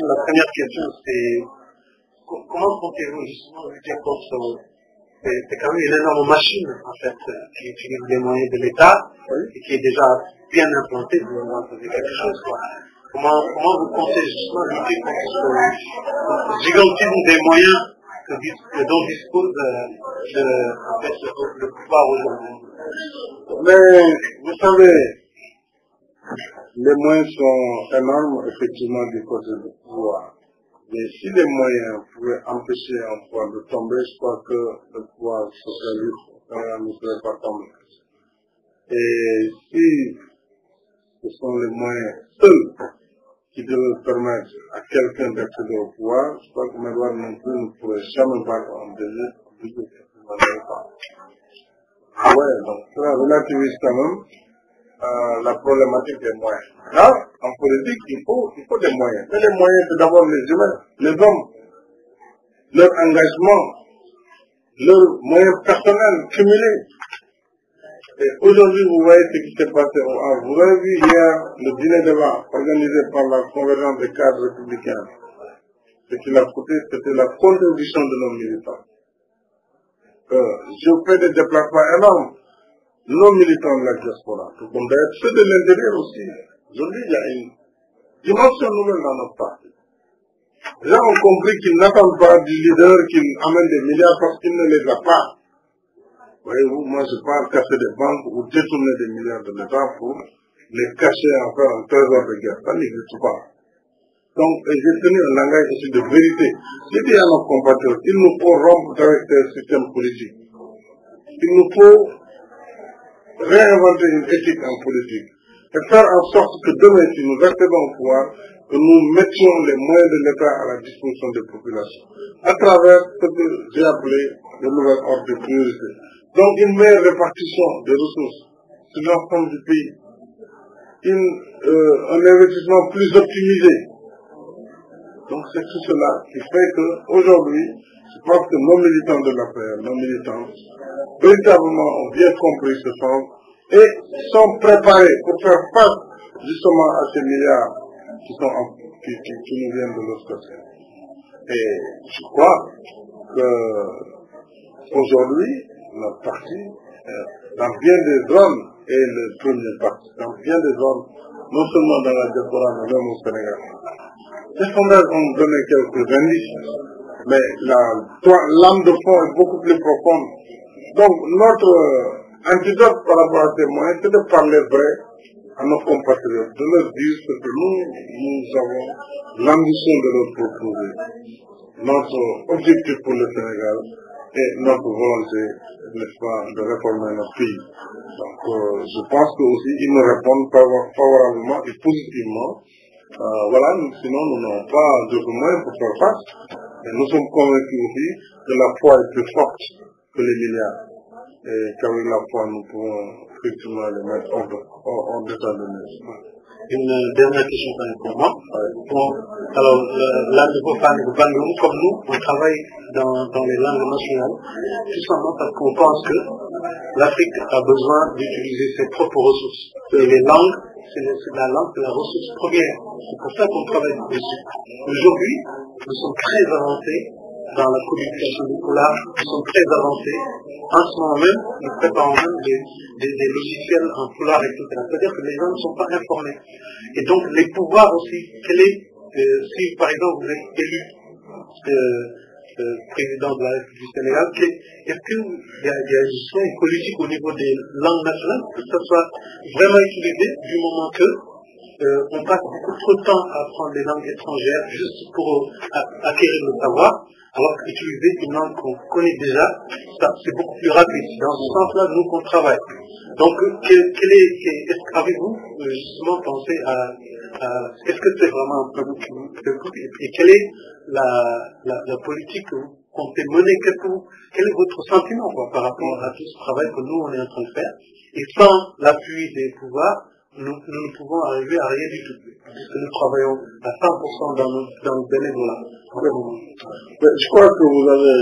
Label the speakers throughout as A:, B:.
A: la première question, c'est comment comptez-vous justement lutter contre... C'est quand même une énorme machine, en fait, qui utilise les moyens de l'État et qui est déjà bien implantée. Vous m'en posez quelque chose, quoi. Comment vous comptez justement lutter contre ce gigantisme des moyens dont dispose en fait, le pouvoir aujourd'hui?
B: Mais vous savez, les moyens sont énormes, effectivement, du côté du pouvoir. Mais si les moyens pouvaient empêcher un pouvoir de tomber, je crois que le pouvoir socialiste ne serait pas tombé. Et si ce sont les moyens seuls qui devaient permettre à quelqu'un d'accéder au pouvoir, je crois que Medouard non plus ne pourrait jamais battre un désir. Ah ouais, donc cela relativise quand même la problématique des moyens. Là, en politique, il faut des moyens. Mais les moyens, c'est d'abord les humains, les hommes, leur engagement, leurs moyens personnels cumulés. Et aujourd'hui, vous voyez ce qui s'est passé au Havre. Vous avez vu hier le dîner de débat organisé par la convergence des cadres républicains. Ce qu'il a coûté, c'était la contribution de nos militants. Je fais des déplacements énormes. Nos militants de la diaspora, tout comme d'ailleurs ceux de l'intérieur aussi. Aujourd'hui, il y a une dimension nouvelle dans notre parti. Les gens ont compris qu'ils n'attendent pas du leader qu'il amène des milliards parce qu'il ne les a pas. Voyez-vous, moi je parle casser des banques ou détourner des milliards de l'État pour les cacher en faire un trésor de guerre. Ça n'existe pas. Donc, j'ai tenu un langage aussi de vérité. J'ai dit à nos compatriotes, il nous faut rompre avec ce système politique. Il nous faut réinventer une éthique en politique et faire en sorte que demain, si nous accédons au pouvoir, que nous mettions les moyens de l'État à la disposition des populations à travers ce que j'ai appelé le nouvel ordre de priorité. Donc une meilleure répartition des ressources sur l'ensemble du pays, un investissement plus optimisé. Donc c'est tout cela qui fait qu'aujourd'hui, je pense que nos militants de l'affaire, nos militants, véritablement ont bien compris ce sens et sont préparés pour faire face justement à ces milliards qui nous viennent de l'autre côté. Et je crois qu'aujourd'hui, notre parti, dans bien des zones, est le premier parti. Dans bien des zones, non seulement dans la diaspora, mais même au Sénégal. Les sondages ont donné quelques indices, mais l'âme de fond est beaucoup plus profonde. Donc, notre antidote par rapport à ces moyens, c'est de parler vrai à nos compatriotes, de leur dire ce que nous avons l'ambition de leur proposer, notre objectif pour le Sénégal et notre volonté, n'est-ce pas, de réformer notre pays. Donc, je pense que aussi ils nous répondent favorablement et positivement. Voilà, sinon nous n'avons pas de moyens pour faire face. Et nous sommes convaincus aussi que la foi est plus forte que les milliards. Et qu'avec la foi, nous pouvons effectivement les mettre hors d'état de nuire.
A: Une dernière question pour moi. Bon, alors, l'un de vos fans, comme nous, on travaille dans les langues nationales, tout simplement parce qu'on pense que l'Afrique a besoin d'utiliser ses propres ressources. Et les langues, c'est la langue, c'est la ressource première. C'est pour ça qu'on travaille dessus. Aujourd'hui, nous sommes très avancés dans la communication du polar, nous sommes très avancés. En ce moment même, nous préparons même des logiciels en polar, etc. C'est-à-dire que les gens ne sont pas informés. Et donc, les pouvoirs aussi, si par exemple vous êtes élu président de la République du Sénégal, est-ce qu'il y a une politique au niveau des langues nationales, que ça soit vraiment utilisé du moment que on passe beaucoup trop de temps à apprendre des langues étrangères juste pour acquérir le savoir, alors qu'utiliser une langue qu'on connaît déjà, c'est beaucoup plus rapide. Dans ce sens-là, nous, qu'on travaille. Donc, avez-vous justement pensé est-ce que c'est vraiment un problème qui vous préoccupe et quelle est la politique que vous comptez mener? Quel est votre sentiment par rapport à tout ce travail que nous, on est en train de faire? Et sans l'appui des pouvoirs, nous ne pouvons arriver à rien du tout, puisque nous travaillons à 100% dans le bénévolat.
B: Je crois que vous avez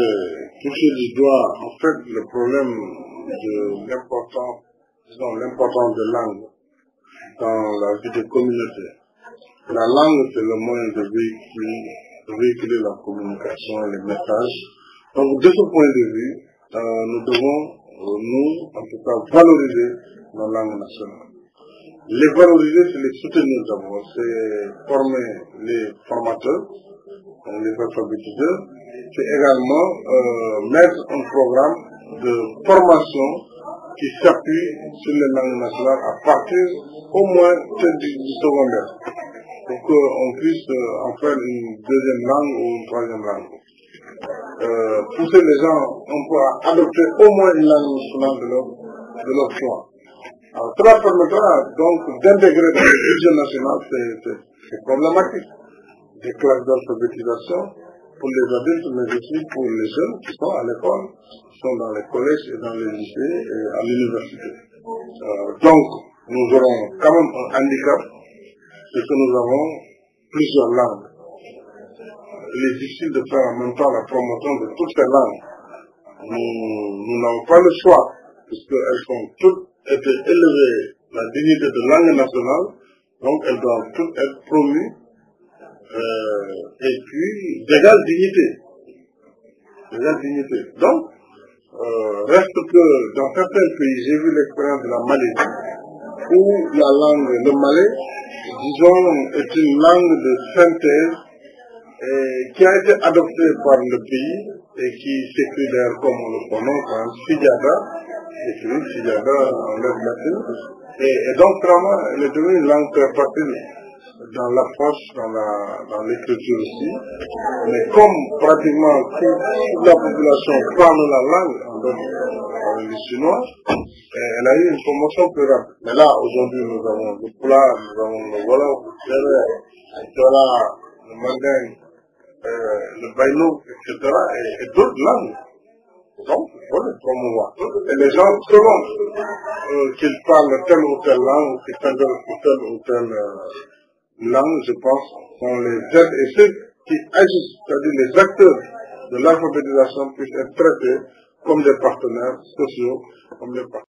B: touché du doigt, en fait, le problème de l'importance de langue dans la vie des communautés. La langue, c'est le moyen de véhiculer la communication, les messages. Donc, de ce point de vue, nous devons, nous, en tout cas, valoriser nos langues nationales. Les valoriser, c'est les soutenir d'abord, c'est former les formateurs, les alphabétiseurs, c'est également mettre un programme de formation qui s'appuie sur les langues nationales à partir au moins du secondaire, pour qu'on puisse en faire une deuxième langue ou une troisième langue. Pousser les gens un peu à adopter au moins une langue nationale de leur choix. Alors, cela permettra donc d'intégrer dans le budget national, c'est problématique, des classes d'alphabétisation pour les adultes, mais aussi pour les jeunes qui sont à l'école, qui sont dans les collèges et dans les lycées et à l'université. Donc, nous aurons quand même un handicap, c'est que nous avons plusieurs langues. Il est difficile de faire en même temps la promotion de toutes ces langues. Nous n'avons pas le choix, puisqu'elles sont toutes été élevées la dignité de langue nationale, donc elles doivent toutes être promues, et puis d'égale dignité. Donc, reste que dans certains pays, j'ai vu l'expérience de la Malaisie, où la langue, le malais, disons, est une langue de synthèse qui a été adoptée par le pays et qui s'écrit d'ailleurs comme on le prononce, Sijada, écrit Sijada en lettres latines, et donc vraiment elle est devenue une langue très facile dans l'approche, dans l'écriture aussi, mais comme pratiquement toute la population parle la langue, le chinois, elle a eu une promotion plus rapide. Mais là, aujourd'hui, nous avons le plat, nous avons le wolof, le sérère, le manding, le baïno, etc., et d'autres langues. Donc, il faut les promouvoir. Et les gens, selon qu'ils parlent telle ou telle langue, ou qu'ils s'intéressent pour telle ou telle langue, je pense, qu'on les aide, et ceux qui agissent, c'est-à-dire les acteurs de l'alphabétisation, puissent être traités comme des partenaires sociaux, comme des partenaires.